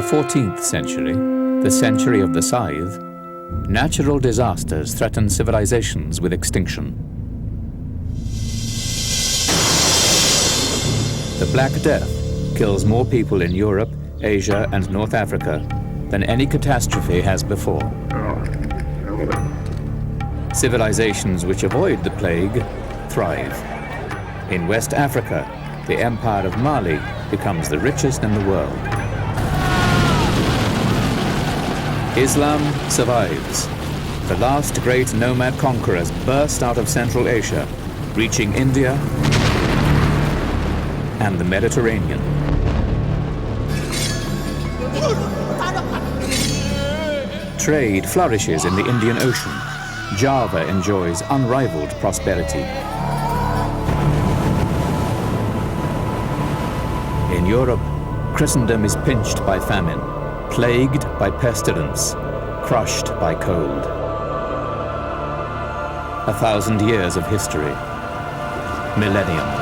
the 14th century, the century of the scythe, natural disasters threatened civilizations with extinction. The Black Death kills more people in Europe, Asia, and North Africa than any catastrophe has before. Civilizations which avoid the plague thrive. In West Africa, the empire of Mali becomes the richest in the world. Islam survives. The last great nomad conquerors burst out of Central Asia, reaching India and the Mediterranean. Trade flourishes in the Indian Ocean. Java enjoys unrivaled prosperity. In Europe, Christendom is pinched by famine, plagued by pestilence, crushed by cold. 1,000 years of history. Millennium.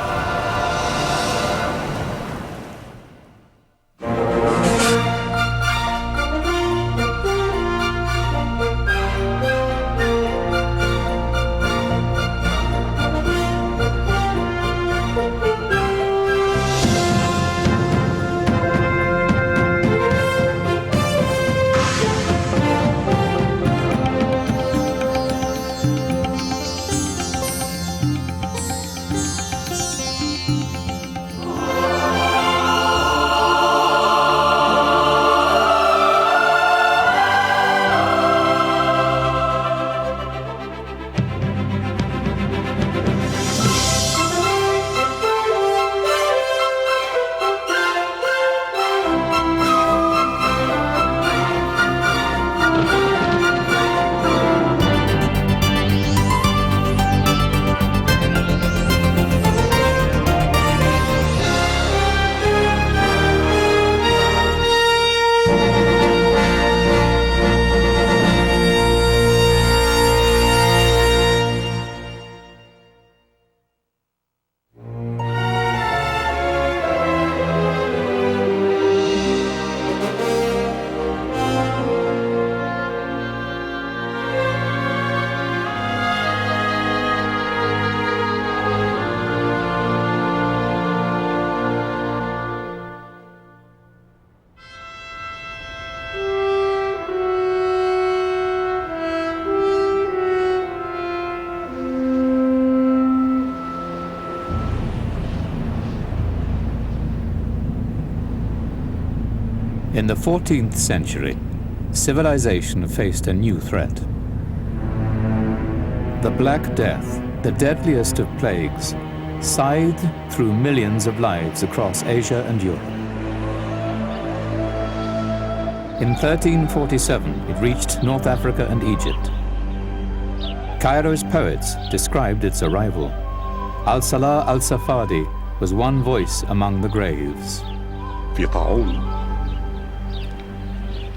In the 14th century, civilization faced a new threat. The Black Death, the deadliest of plagues, scythed through millions of lives across Asia and Europe. In 1347, it reached North Africa and Egypt. Cairo's poets described its arrival. Al-Salah al-Safadi was one voice among the graves. في طاعون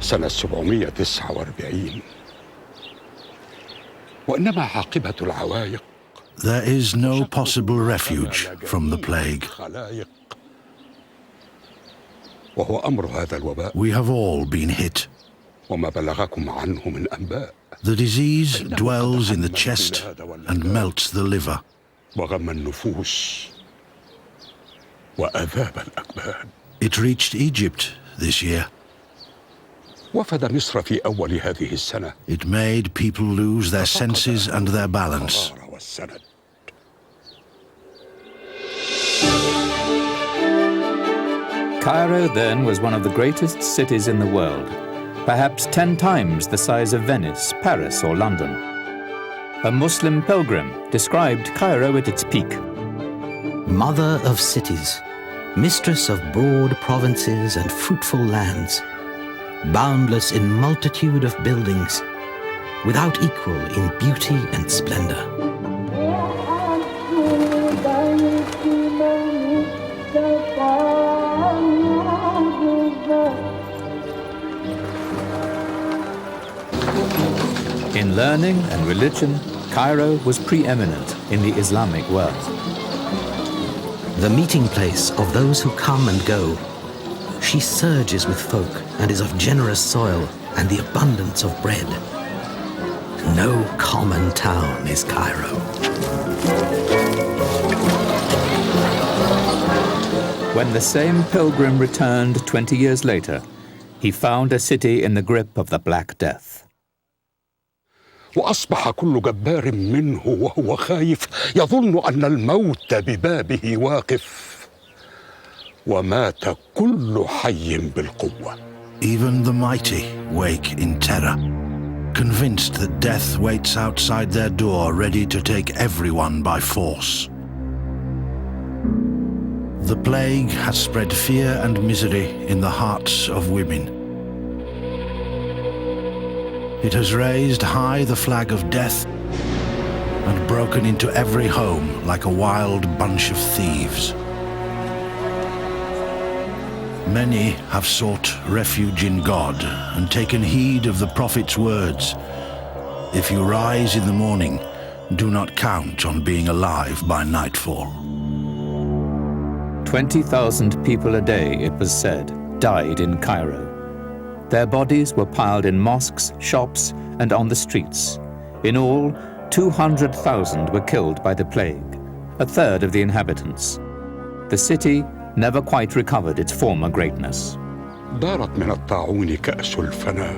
سنة 749 وإنما عاقبة العوائق. There is no possible refuge from the plague. وهو أمر هذا الوباء. We have all been hit. وما بلغكم عنه من أنباء. The disease dwells in the chest and melts the liver. وغم النفوس وأذاب الأكباد. It reached Egypt this year. وفد مصر في أول هذه السنة. It made people lose their senses and their balance. Cairo then was one of the greatest cities in the world, perhaps 10 times the size of Venice, Paris, or London. A Muslim pilgrim described Cairo at its peak. Mother of cities, mistress of broad provinces and fruitful lands, boundless in multitude of buildings, without equal in beauty and splendor. In learning and religion, Cairo was preeminent in the Islamic world. The meeting place of those who come and go, She surges with folk and is of generous soil and the abundance of bread. No common town is Cairo. When the same pilgrim returned 20 years later, he found a city in the grip of the Black Death. وأصبح كل جبار منه وهو خايف يظن أن الموت ببابه واقف ومات كل حي بالقوة. Even the mighty wake in terror, convinced that death waits outside their door, ready to take everyone by force. The plague has spread fear and misery in the hearts of women. It has raised high the flag of death and broken into every home like a wild bunch of thieves. Many have sought refuge in God and taken heed of the prophet's words. If you rise in the morning, do not count on being alive by nightfall. 20,000 people a day, it was said, died in Cairo. Their bodies were piled in mosques, shops, and on the streets. In all, 200,000 were killed by the plague, a third of the inhabitants. The city never quite recovered its former greatness. دارت من الطاعون كأس الفناء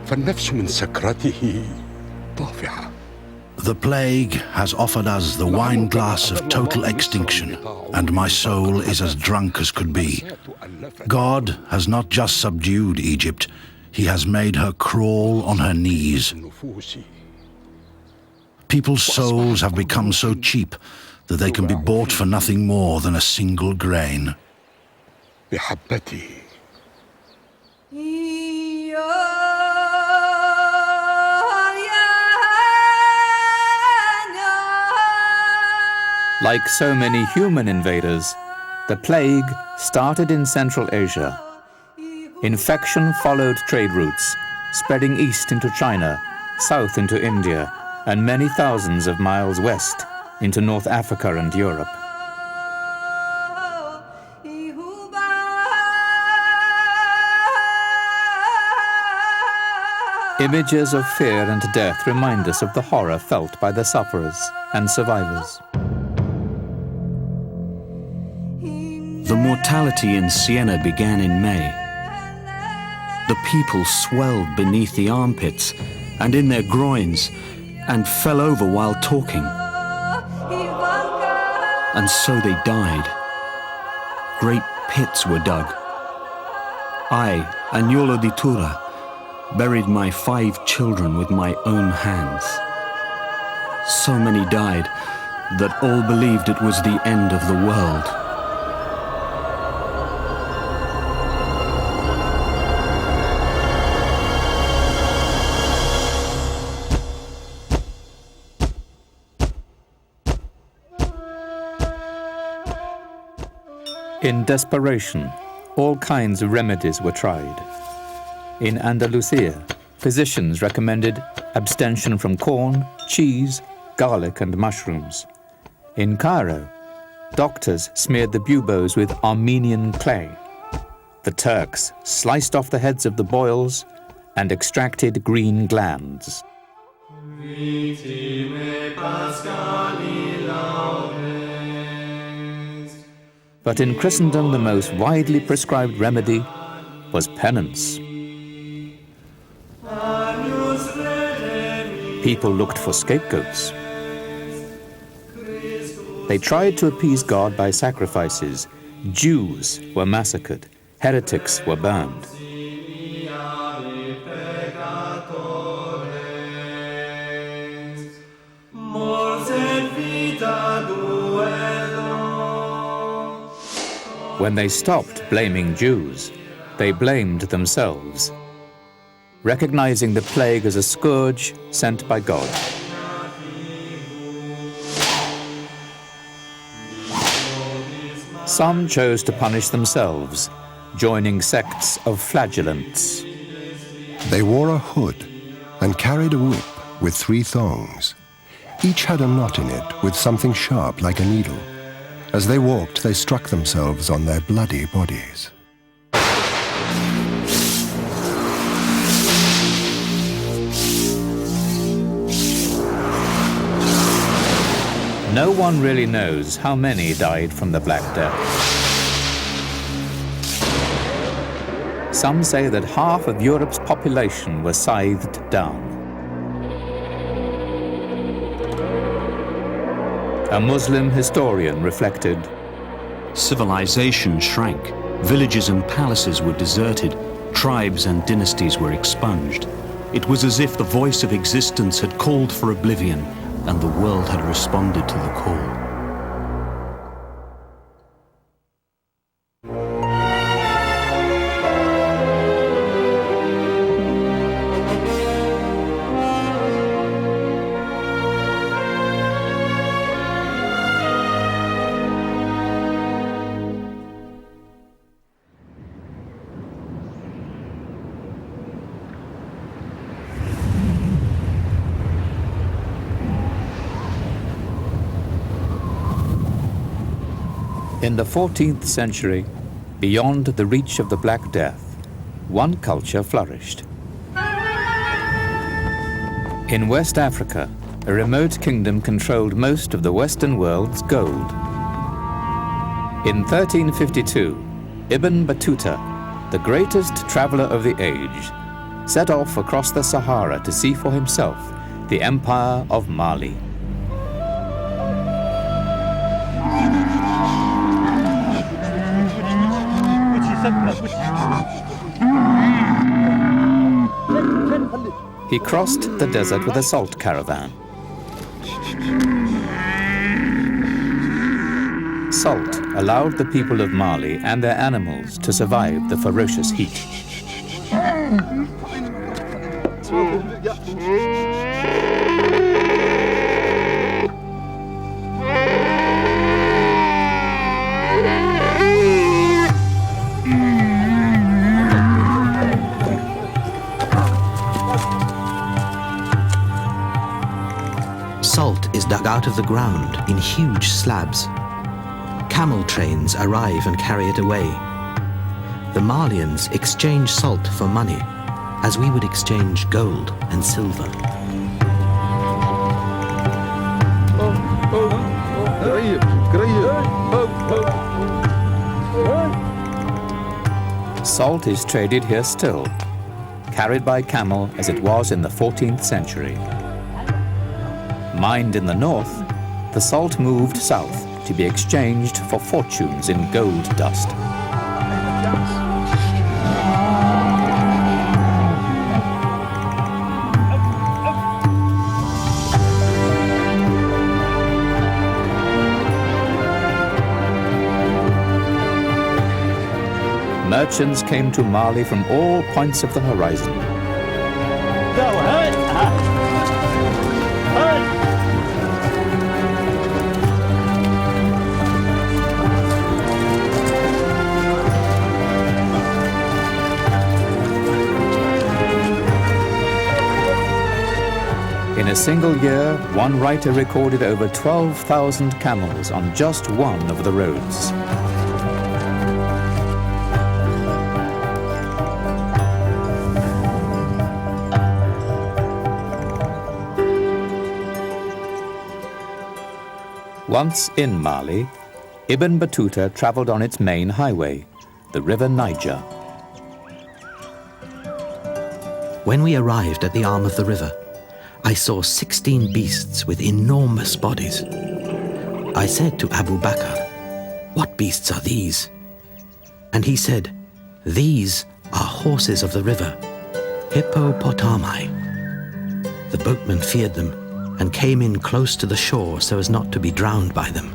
فالنفس من سكرته طافحة. The plague has offered us the wine glass of total extinction, and my soul is as drunk as could be. God has not just subdued Egypt, he has made her crawl on her knees. People's souls have become so cheap that they can be bought for nothing more than a single grain. بحبتي. Like so many human invaders, the plague started in Central Asia. Infection followed trade routes, spreading east into China, south into India, and many thousands of miles west into North Africa and Europe. Images of fear and death remind us of the horror felt by the sufferers and survivors. The mortality in Siena began in May. The people swelled beneath the armpits and in their groins and fell over while talking. And so they died. Great pits were dug. I, Agnolo di Tura, buried my 5 children with my own hands. So many died that all believed it was the end of the world. In desperation, all kinds of remedies were tried. In Andalusia, physicians recommended abstention from corn, cheese, garlic, and mushrooms. In Cairo, doctors smeared the buboes with Armenian clay. The Turks sliced off the heads of the boils and extracted green glands. But in Christendom, the most widely prescribed remedy was penance. People looked for scapegoats. They tried to appease God by sacrifices. Jews were massacred. Heretics were burned. When they stopped blaming Jews, they blamed themselves, recognizing the plague as a scourge sent by God. Some chose to punish themselves, joining sects of flagellants. They wore a hood and carried a whip with 3 thongs. Each had a knot in it with something sharp like a needle, As they walked, they struck themselves on their bloody bodies. No one really knows how many died from the Black Death. Some say that half of Europe's population was scythed down. A Muslim historian reflected, Civilization shrank, villages and palaces were deserted, tribes and dynasties were expunged. It was as if the voice of existence had called for oblivion, and the world had responded to the call. in the 14th century, beyond the reach of the Black Death, one culture flourished. In West Africa, a remote kingdom controlled most of the Western world's gold. In 1352, Ibn Battuta, the greatest traveler of the age, set off across the Sahara to see for himself the empire of Mali. He crossed the desert with a salt caravan. Salt allowed the people of Mali and their animals to survive the ferocious heat. Salt is dug out of the ground in huge slabs. Camel trains arrive and carry it away. The Malians exchange salt for money, as we would exchange gold and silver. Salt is traded here still, carried by camel as it was in the 14th century. Mined in the north, the salt moved south to be exchanged for fortunes in gold dust. Merchants came to Mali from all points of the horizon. In a single year, one writer recorded over 12,000 camels on just one of the roads. Once in Mali, Ibn Battuta traveled on its main highway, the river Niger. When we arrived at the arm of the river, I saw 16 beasts with enormous bodies. I said to Abu Bakr, "What beasts are these?" And he said, "These are horses of the river, hippopotami." The boatmen feared them and came in close to the shore so as not to be drowned by them.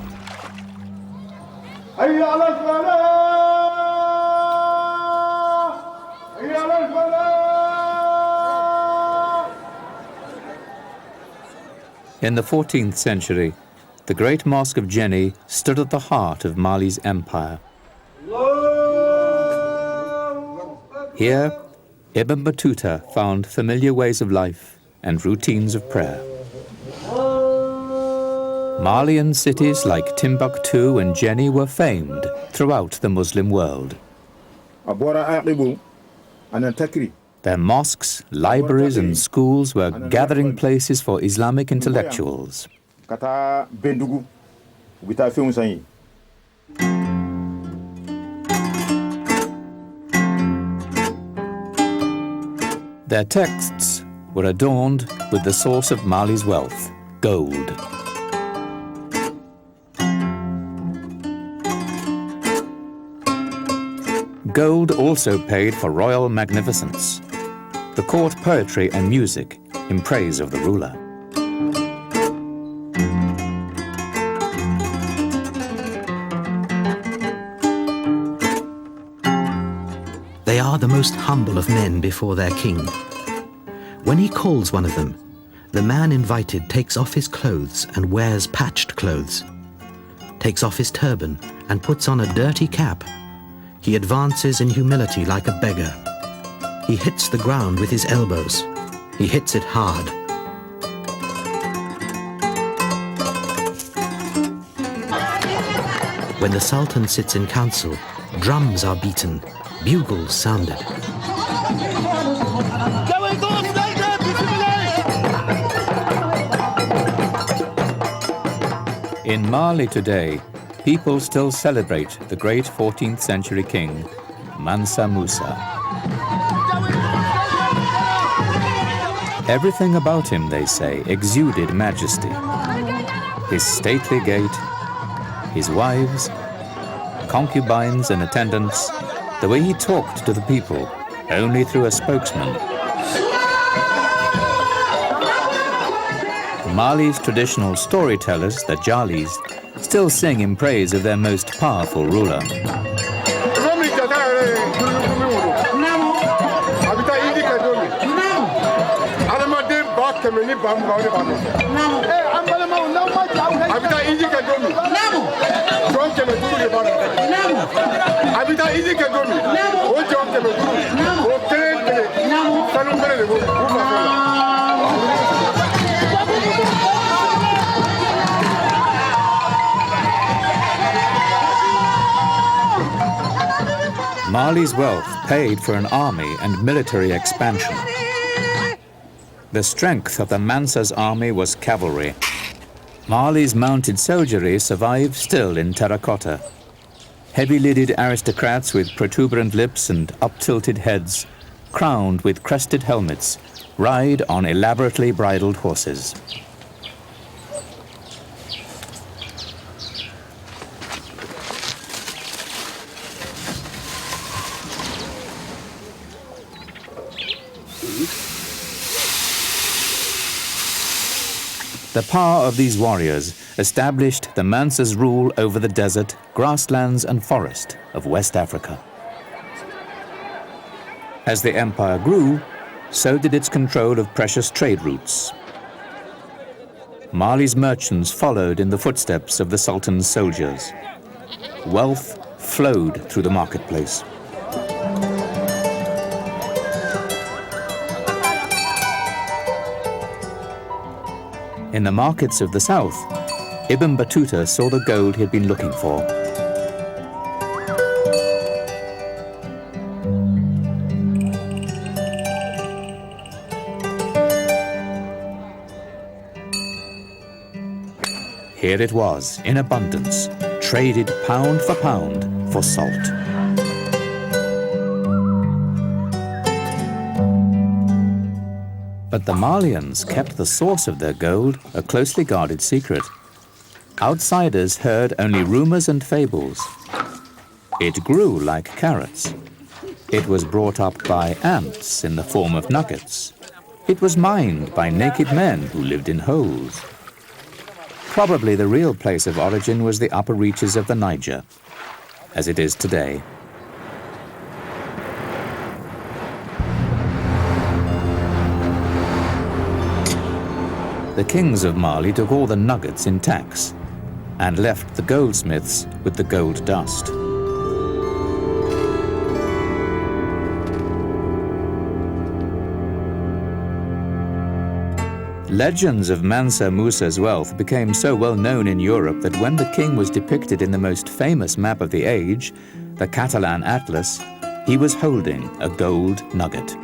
In the 14th century, the Great Mosque of Jenny stood at the heart of Mali's empire. Here, Ibn Battuta found familiar ways of life and routines of prayer. Malian cities like Timbuktu and Jenny were famed throughout the Muslim world. Their mosques, libraries and schools were gathering places for Islamic intellectuals. Their texts were adorned with the source of Mali's wealth, gold. Gold also paid for royal magnificence, the court poetry and music in praise of the ruler. They are the most humble of men before their king. When he calls one of them, the man invited takes off his clothes and wears patched clothes, takes off his turban and puts on a dirty cap. He advances in humility like a beggar. He hits the ground with his elbows. He hits it hard. When the Sultan sits in council, drums are beaten, bugles sounded. In Mali today, people still celebrate the great 14th century king, Mansa Musa. Everything about him, they say, exuded majesty. His stately gait, his wives, concubines and attendants, the way he talked to the people, only through a spokesman. Mali's traditional storytellers, the Jalis, still sing in praise of their most powerful ruler. Mali's wealth paid for an army and military expansion. The strength of the Mansa's army was cavalry. Mali's mounted soldiery survive still in terracotta. Heavy-lidded aristocrats with protuberant lips and up-tilted heads, crowned with crested helmets, ride on elaborately bridled horses. The power of these warriors established the Mansa's rule over the desert, grasslands and forest of West Africa. As the empire grew, so did its control of precious trade routes. Mali's merchants followed in the footsteps of the Sultan's soldiers. Wealth flowed through the marketplace. In the markets of the south, Ibn Battuta saw the gold he had been looking for. Here it was, in abundance, traded pound for salt. But the Malians kept the source of their gold a closely guarded secret. Outsiders heard only rumors and fables. It grew like carrots. It was brought up by ants in the form of nuggets. It was mined by naked men who lived in holes. Probably the real place of origin was the upper reaches of the Niger, as it is today. The kings of Mali took all the nuggets in tax and left the goldsmiths with the gold dust. Legends of Mansa Musa's wealth became so well known in Europe that when the king was depicted in the most famous map of the age, the Catalan Atlas, he was holding a gold nugget.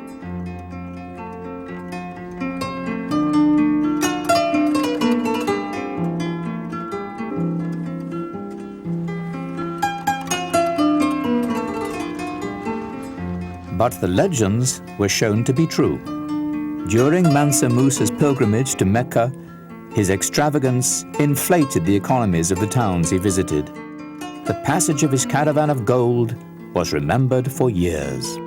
But the legends were shown to be true. During Mansa Musa's pilgrimage to Mecca, his extravagance inflated the economies of the towns he visited. The passage of his caravan of gold was remembered for years.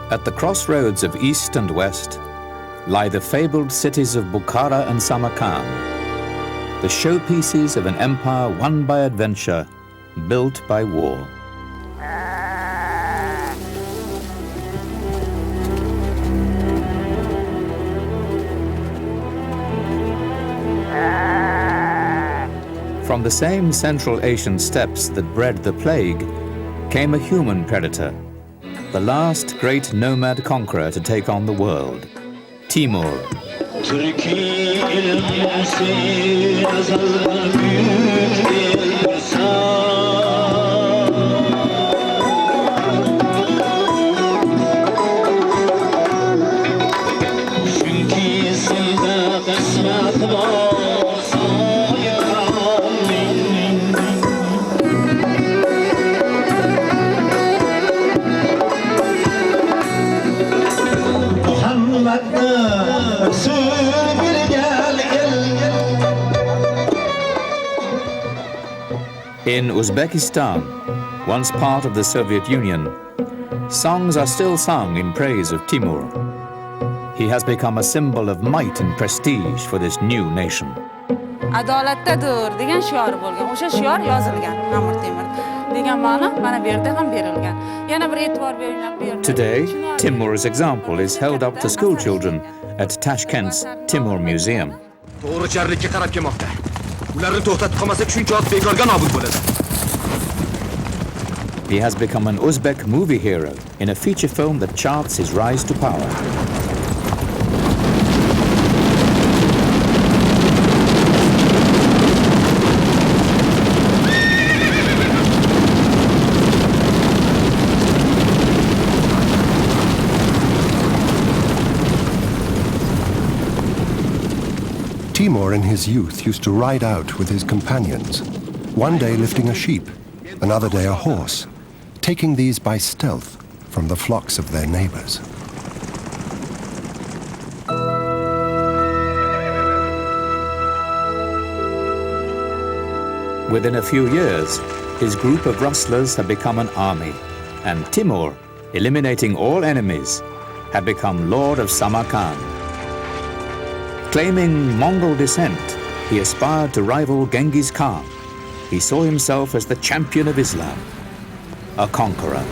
At the crossroads of East and West lie the fabled cities of Bukhara and Samarkand, the showpieces of an empire won by adventure, built by war. From the same Central Asian steppes that bred the plague came a human predator, the last great nomad conqueror to take on the world, Timur. In Uzbekistan, once part of the Soviet Union, songs are still sung in praise of Timur. He has become a symbol of might and prestige for this new nation. Adolatdadir degan shior bo'lgan. O'sha shior yozilgan Amir Temur degan ma'no mana bu yerda ham berilgan. Yana bir e'tibor beringlar. Today, Timur's example is held up to school children at Tashkent's Timur Museum. To'g'ri jarlikka qarab kelmoqda. Ularni to'xtatib qolmasak shuncha ot bekorga nobud bo'ladi. He has become an Uzbek movie hero in a feature film that charts his rise to power. Timur in his youth used to ride out with his companions, one day lifting a sheep, another day a horse, taking these by stealth from the flocks of their neighbors. Within a few years, his group of rustlers had become an army, and Timur, eliminating all enemies, had become Lord of Samarkand. Claiming Mongol descent, he aspired to rival Genghis Khan. He saw himself as the champion of Islam, a conqueror.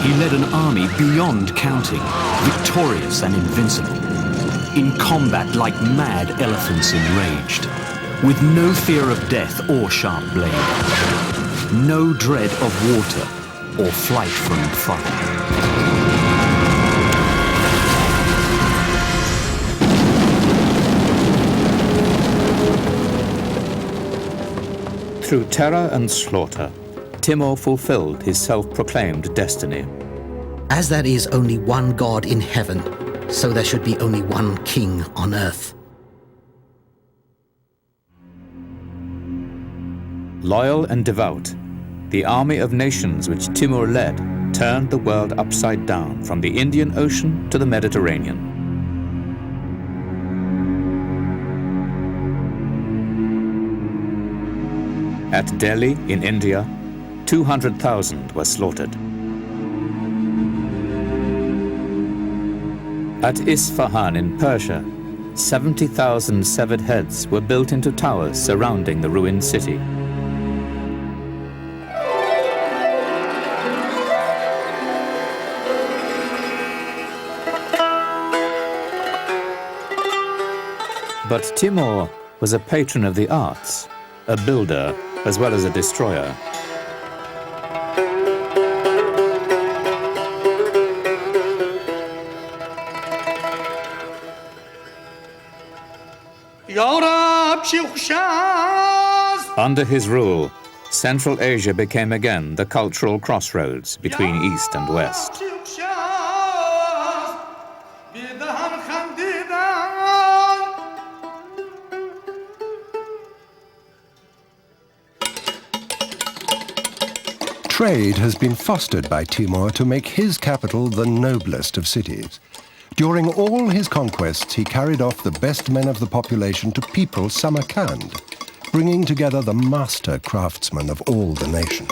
He led an army beyond counting, victorious and invincible, in combat like mad elephants enraged, with no fear of death or sharp blade, no dread of water or flight from fire. Through terror and slaughter, Timur fulfilled his self-proclaimed destiny. As there is only one God in heaven, so there should be only one king on earth. Loyal and devout, the army of nations which Timur led turned the world upside down from the Indian Ocean to the Mediterranean. At Delhi in India, 200,000 were slaughtered. At Isfahan in Persia, 70,000 severed heads were built into towers surrounding the ruined city. But Timur was a patron of the arts, a builder as well as a destroyer. Under his rule, Central Asia became again the cultural crossroads between East and West. Trade has been fostered by Timur to make his capital the noblest of cities. During all his conquests, he carried off the best men of the population to people Samarkand, bringing together the master craftsmen of all the nations.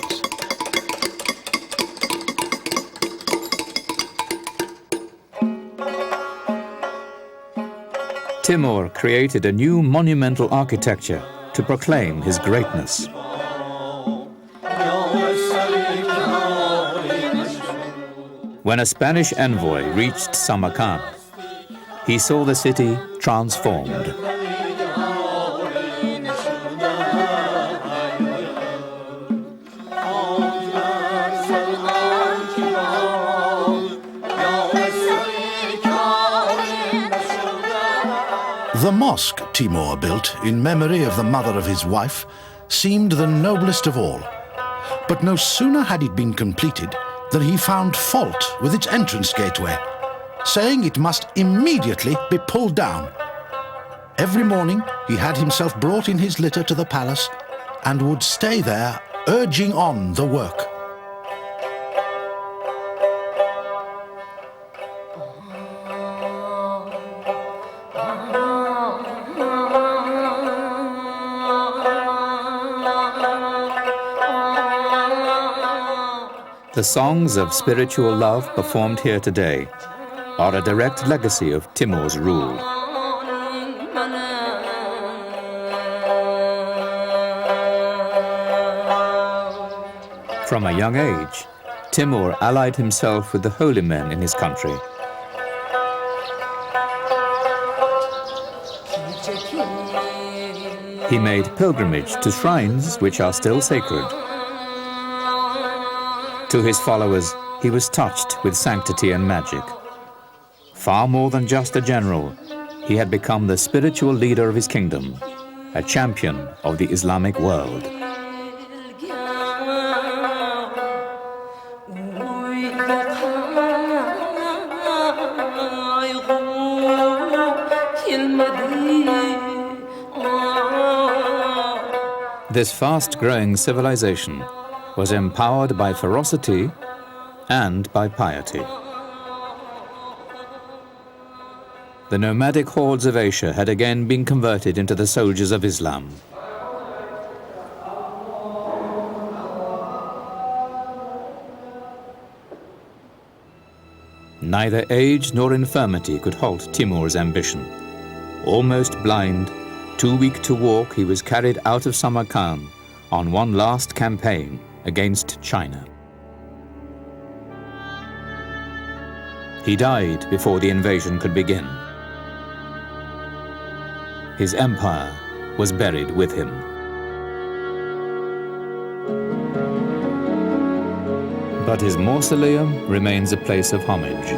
Timur created a new monumental architecture to proclaim his greatness. When a Spanish envoy reached Samarkand, he saw the city transformed. The mosque Timur built in memory of the mother of his wife seemed the noblest of all. But no sooner had it been completed than he found fault with its entrance gateway, saying it must immediately be pulled down. Every morning he had himself brought in his litter to the palace and would stay there, urging on the work. The songs of spiritual love performed here today are a direct legacy of Timur's rule. From a young age, Timur allied himself with the holy men in his country. He made pilgrimage to shrines which are still sacred. To his followers, he was touched with sanctity and magic. Far more than just a general, he had become the spiritual leader of his kingdom, a champion of the Islamic world. This fast-growing civilization was empowered by ferocity and by piety. The nomadic hordes of Asia had again been converted into the soldiers of Islam. Neither age nor infirmity could halt Timur's ambition. Almost blind, too weak to walk, he was carried out of Samarkand on one last campaign against China. He died before the invasion could begin. His empire was buried with him. But his mausoleum remains a place of homage.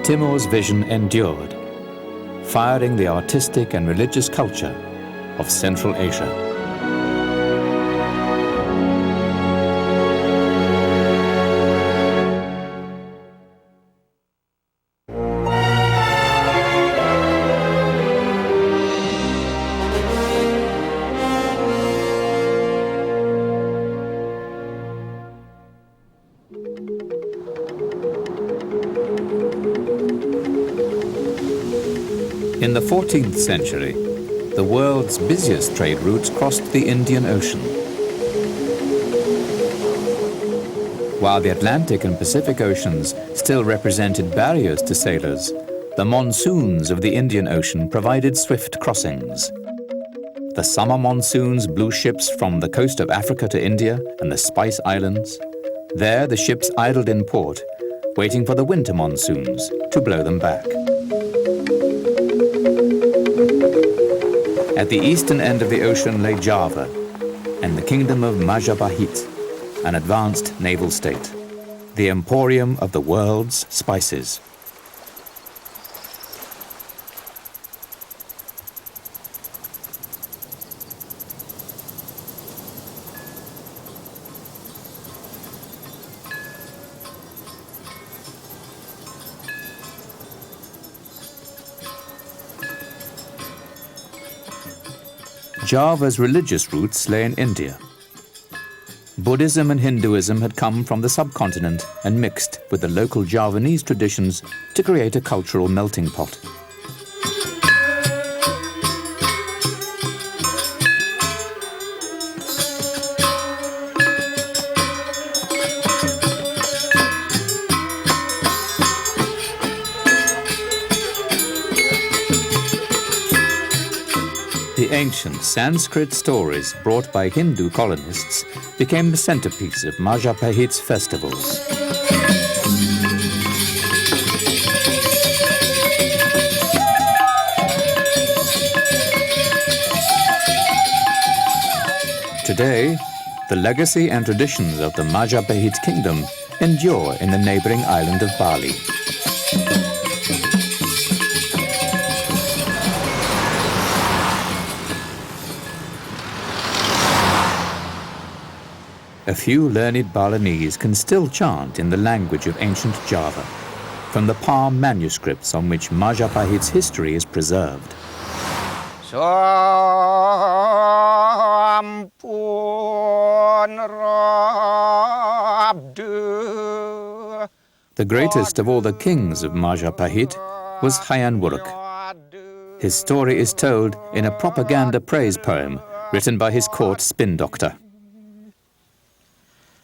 Timur's vision endured, firing the artistic and religious culture of Central Asia. In the 14th century, the world's busiest trade routes crossed the Indian Ocean. While the Atlantic and Pacific Oceans still represented barriers to sailors, the monsoons of the Indian Ocean provided swift crossings. The summer monsoons blew ships from the coast of Africa to India and the Spice Islands. There, the ships idled in port, waiting for the winter monsoons to blow them back. At the eastern end of the ocean lay Java and the kingdom of Majapahit, an advanced naval state, the emporium of the world's spices. Java's religious roots lay in India. Buddhism and Hinduism had come from the subcontinent and mixed with the local Javanese traditions to create a cultural melting pot. The ancient Sanskrit stories brought by Hindu colonists became the centerpiece of Majapahit's festivals. Today, the legacy and traditions of the Majapahit kingdom endure in the neighboring island of Bali. A few learned Balinese can still chant in the language of ancient Java, from the palm manuscripts on which Majapahit's history is preserved. The greatest of all the kings of Majapahit was Hayan Wuruk. His story is told in a propaganda praise poem written by his court spin doctor.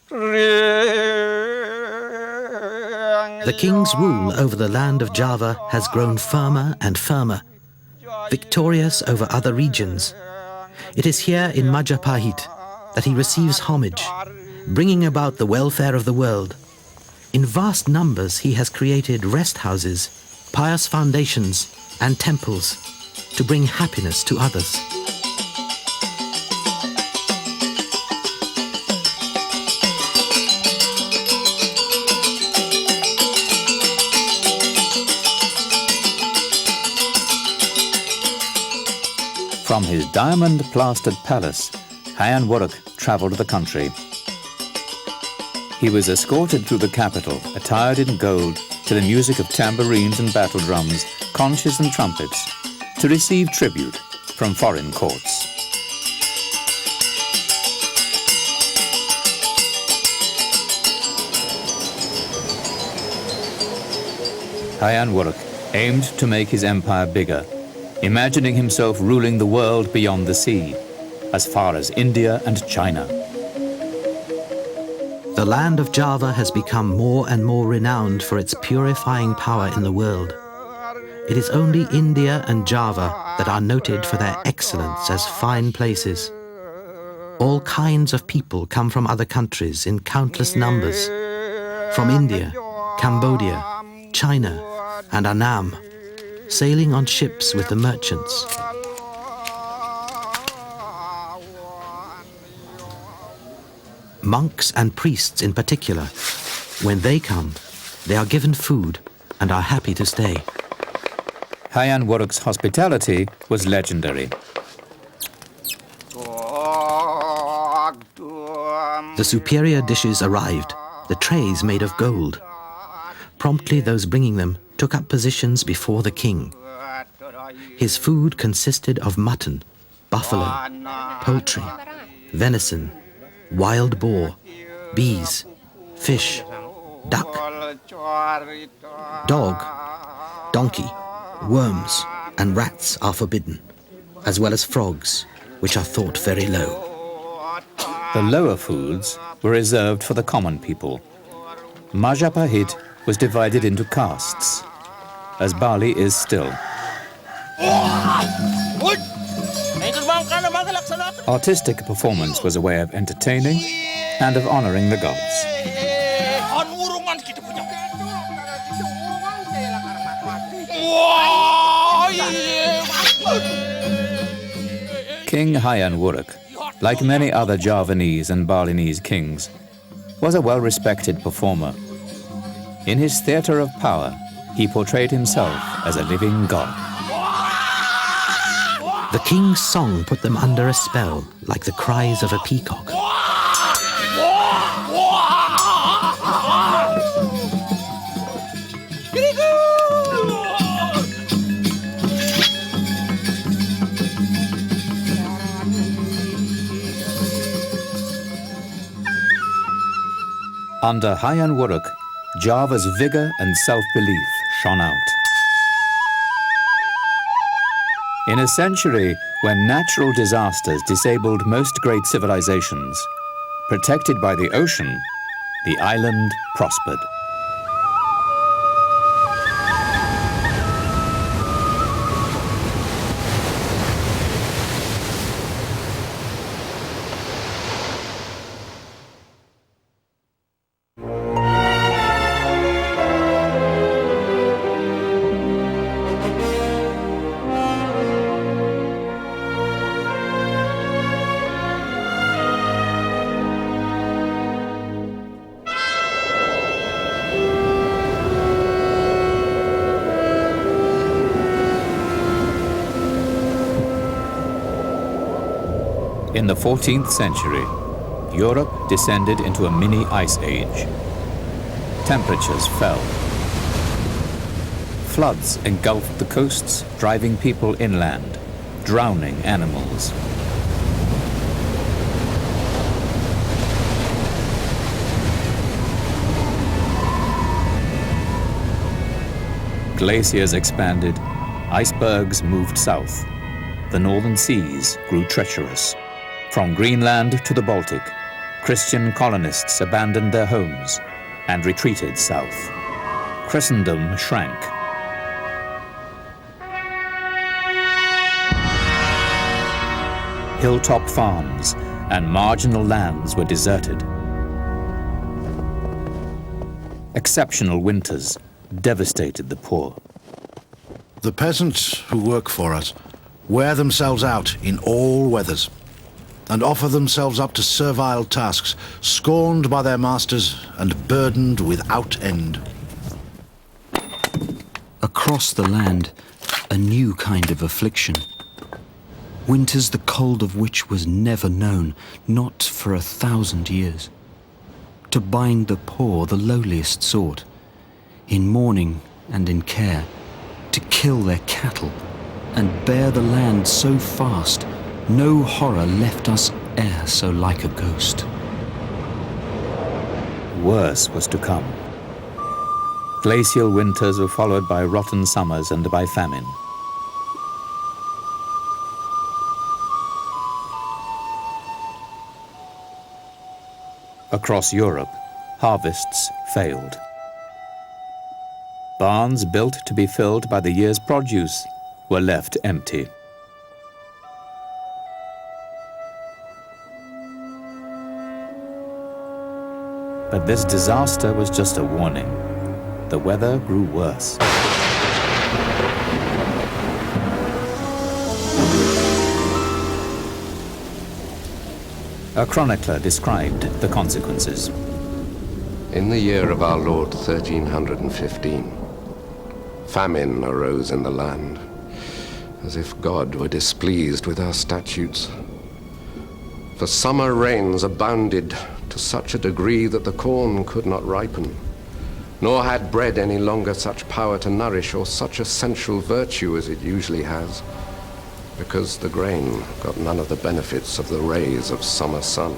The king's rule over the land of Java has grown firmer and firmer, victorious over other regions. It is here in Majapahit that he receives homage, bringing about the welfare of the world. In vast numbers he has created rest houses, pious foundations and temples to bring happiness to others. From his diamond-plastered palace, Hayan Wuruk travelled the country. He was escorted through the capital, attired in gold, to the music of tambourines and battle drums, conches and trumpets, to receive tribute from foreign courts. Hayan Wuruk aimed to make his empire bigger, imagining himself ruling the world beyond the sea, as far as India and China. The land of Java has become more and more renowned for its purifying power in the world. It is only India and Java that are noted for their excellence as fine places. All kinds of people come from other countries in countless numbers, from India, Cambodia, China, and Annam, sailing on ships with the merchants. Monks and priests in particular, when they come, they are given food and are happy to stay. Hayan Wuruk's hospitality was legendary. The superior dishes arrived, the trays made of gold. Promptly those bringing them took up positions before the king. His food consisted of mutton, buffalo, poultry, venison, wild boar, bees, fish, duck, dog, donkey, worms, and rats are forbidden, as well as frogs, which are thought very low. The lower foods were reserved for the common people. Majapahit was divided into castes, as Bali is still. Artistic performance was a way of entertaining and of honoring the gods. King Hayam Wuruk, like many other Javanese and Balinese kings, was a well-respected performer. In his theatre of power, he portrayed himself as a living god. The king's song put them under a spell, like the cries of a peacock. Under Hayam Wuruk, Java's vigor and self-belief shone out. In a century when natural disasters disabled most great civilizations, protected by the ocean, the island prospered. In the 14th century, Europe descended into a mini ice age. Temperatures fell. Floods engulfed the coasts, driving people inland, drowning animals. Glaciers expanded, icebergs moved south. The northern seas grew treacherous. From Greenland to the Baltic, Christian colonists abandoned their homes and retreated south. Christendom shrank. Hilltop farms and marginal lands were deserted. Exceptional winters devastated the poor. The peasants who work for us wear themselves out in all weathers and offer themselves up to servile tasks, scorned by their masters and burdened without end. Across the land, a new kind of affliction. Winters the cold of which was never known, not for 1,000 years. To bind the poor, the lowliest sort, in mourning and in care, to kill their cattle and bear the land so fast, no horror left us e'er so like a ghost. Worse was to come. Glacial winters were followed by rotten summers and by famine. Across Europe, harvests failed. Barns built to be filled by the year's produce were left empty. But this disaster was just a warning. The weather grew worse. A chronicler described the consequences. In the year of our Lord 1315, famine arose in the land, as if God were displeased with our statutes. For summer rains abounded to such a degree that the corn could not ripen, nor had bread any longer such power to nourish or such essential virtue as it usually has, because the grain got none of the benefits of the rays of summer sun.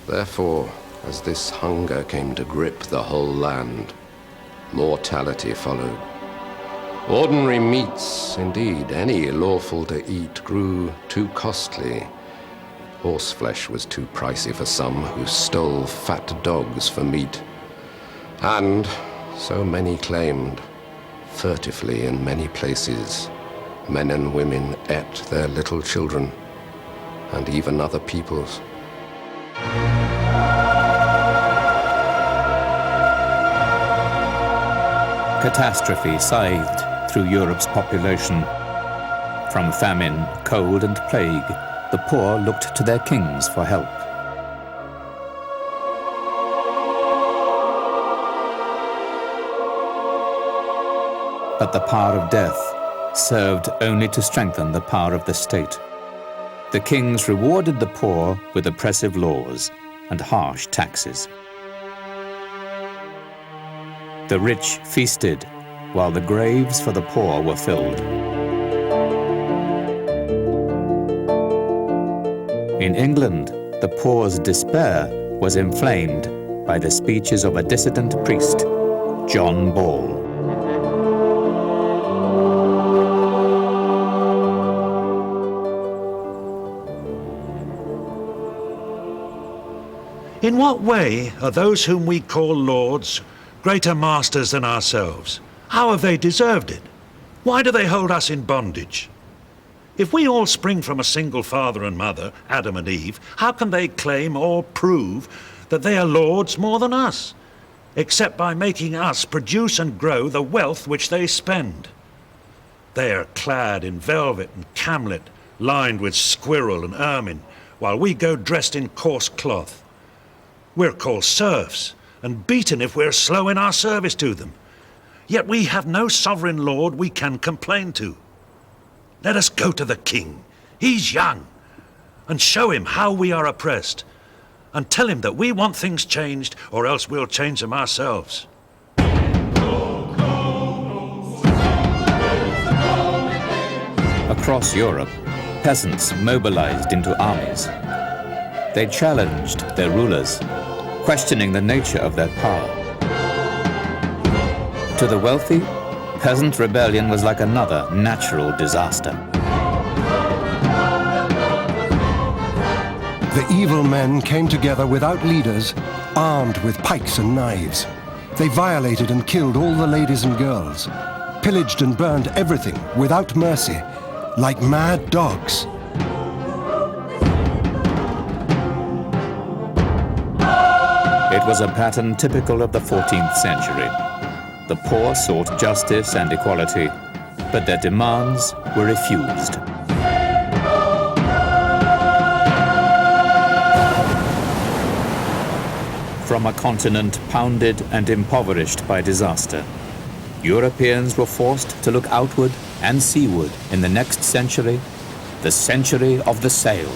Therefore, as this hunger came to grip the whole land, mortality followed. Ordinary meats, indeed, any lawful to eat, grew too costly. Horseflesh was too pricey for some who stole fat dogs for meat. And, so many claimed, furtively in many places, men and women ate their little children, and even other peoples. Catastrophe scythed through Europe's population. From famine, cold and plague, the poor looked to their kings for help. But the power of death served only to strengthen the power of the state. The kings rewarded the poor with oppressive laws and harsh taxes. The rich feasted, while the graves for the poor were filled. In England, the poor's despair was inflamed by the speeches of a dissident priest, John Ball. In what way are those whom we call lords greater masters than ourselves? How have they deserved it? Why do they hold us in bondage? If we all spring from a single father and mother, Adam and Eve, how can they claim or prove that they are lords more than us, except by making us produce and grow the wealth which they spend? They are clad in velvet and camlet, lined with squirrel and ermine, while we go dressed in coarse cloth. We're called serfs, and beaten if we're slow in our service to them. Yet we have no sovereign lord we can complain to. Let us go to the king. He's young, and show him how we are oppressed, and tell him that we want things changed, or else we'll change them ourselves. Across Europe, peasants mobilized into armies. They challenged their rulers, questioning the nature of their power. To the wealthy, peasant rebellion was like another natural disaster. The evil men came together without leaders, armed with pikes and knives. They violated and killed all the ladies and girls, pillaged and burned everything without mercy, like mad dogs. It was a pattern typical of the 14th century. The poor sought justice and equality, but their demands were refused. From a continent pounded and impoverished by disaster, Europeans were forced to look outward and seaward in the next century, the century of the sail.